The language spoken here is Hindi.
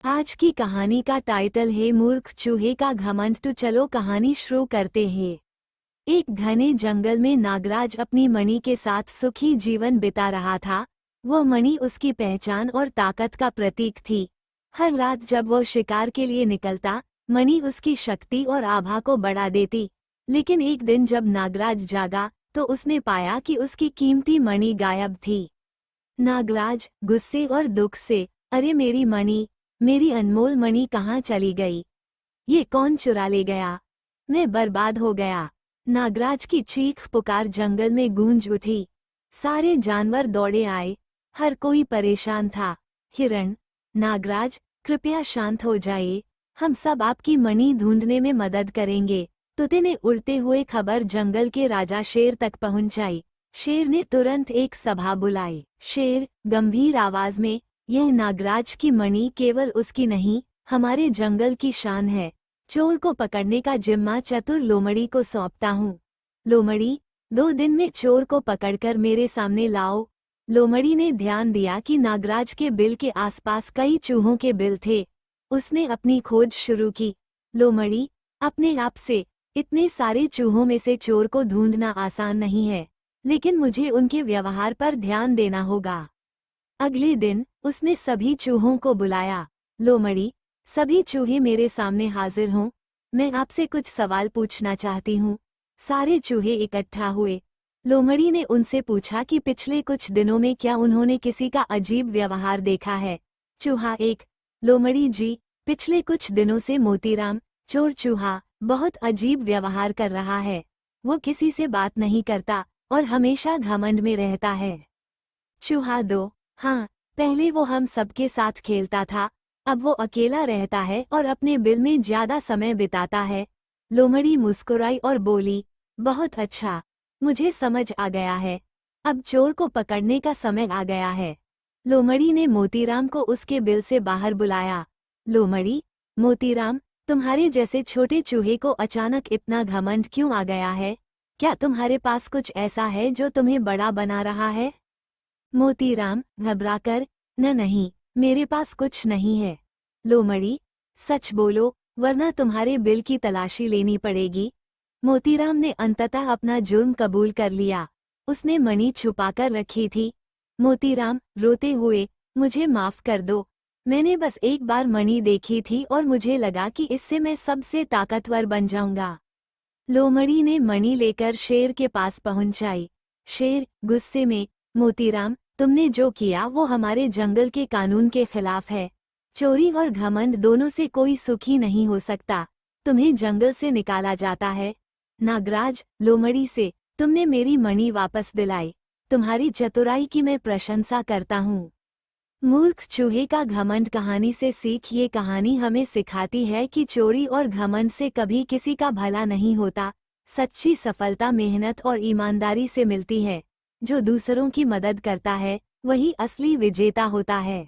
आज की कहानी का टाइटल है मूर्ख चूहे का घमंड। तो चलो कहानी शुरू करते हैं। एक घने जंगल में नागराज अपनी मणि के साथ सुखी जीवन बिता रहा था। वह मणि उसकी पहचान और ताकत का प्रतीक थी। हर रात जब वह शिकार के लिए निकलता, मणि उसकी शक्ति और आभा को बढ़ा देती। लेकिन एक दिन जब नागराज जागा तो उसने पाया कि उसकी कीमती मणि गायब थी। नागराज गुस्से और दुख से, अरे मेरी मणि, मेरी अनमोल मणि कहाँ चली गई? ये कौन चुरा ले गया? मैं बर्बाद हो गया। नागराज की चीख पुकार जंगल में गूंज उठी। सारे जानवर दौड़े आए। हर कोई परेशान था। हिरण, नागराज, कृपया शांत हो जाइए। हम सब आपकी मणि ढूंढने में मदद करेंगे। तोते ने उड़ते हुए खबर जंगल के राजा शेर तक पहुंचाई। शेर ने तुरंत एक सभा बुलाई। शेर गंभीर आवाज में, यह नागराज की मणि केवल उसकी नहीं, हमारे जंगल की शान है। चोर को पकड़ने का जिम्मा चतुर लोमड़ी को सौंपता हूँ। लोमड़ी, 2 दिन में चोर को पकड़कर मेरे सामने लाओ। लोमड़ी ने ध्यान दिया कि नागराज के बिल के आसपास कई चूहों के बिल थे। उसने अपनी खोज शुरू की। लोमड़ी, अपने आप से, इतने सारे चूहों में से चोर को ढूंढना आसान नहीं है, लेकिन मुझे उनके व्यवहार पर ध्यान देना होगा। अगले दिन उसने सभी चूहों को बुलाया। लोमड़ी, सभी चूहे मेरे सामने हाजिर हों। मैं आपसे कुछ सवाल पूछना चाहती हूँ। सारे चूहे इकट्ठा हुए। लोमड़ी ने उनसे पूछा कि पिछले कुछ दिनों में क्या उन्होंने किसी का अजीब व्यवहार देखा है। चूहा एक, लोमड़ी जी, पिछले कुछ दिनों से मोतीराम, चोर चूहा, बहुत अजीब व्यवहार कर रहा है। वो किसी से बात नहीं करता और हमेशा घमंड में रहता है। चूहा दो, हाँ, पहले वो हम सबके साथ खेलता था, अब वो अकेला रहता है और अपने बिल में ज्यादा समय बिताता है। लोमड़ी मुस्कुराई और बोली, बहुत अच्छा, मुझे समझ आ गया है। अब चोर को पकड़ने का समय आ गया है। लोमड़ी ने मोतीराम को उसके बिल से बाहर बुलाया। लोमड़ी, मोतीराम, तुम्हारे जैसे छोटे चूहे को अचानक इतना घमंड क्यों आ गया है? क्या तुम्हारे पास कुछ ऐसा है जो तुम्हें बड़ा बना रहा है? मोतीराम घबराकर, नहीं, मेरे पास कुछ नहीं है। लोमड़ी, सच बोलो, वरना तुम्हारे बिल की तलाशी लेनी पड़ेगी। मोतीराम ने अंततः अपना जुर्म कबूल कर लिया। उसने मणि छुपाकर रखी थी। मोतीराम रोते हुए, मुझे माफ कर दो। मैंने बस एक बार मणि देखी थी और मुझे लगा कि इससे मैं सबसे ताकतवर बन जाऊंगा। लोमड़ी ने मणि लेकर शेर के पास पहुंचाई। शेर गुस्से में, मोतीराम, तुमने जो किया वो हमारे जंगल के कानून के खिलाफ है। चोरी और घमंड दोनों से कोई सुखी नहीं हो सकता। तुम्हें जंगल से निकाला जाता है। नागराज लोमड़ी से, तुमने मेरी मणि वापस दिलाई। तुम्हारी चतुराई की मैं प्रशंसा करता हूँ। मूर्ख चूहे का घमंड कहानी से सीख। ये कहानी हमें सिखाती है कि चोरी और घमंड से कभी किसी का भला नहीं होता। सच्ची सफलता मेहनत और ईमानदारी से मिलती है। जो दूसरों की मदद करता है, वही असली विजेता होता है।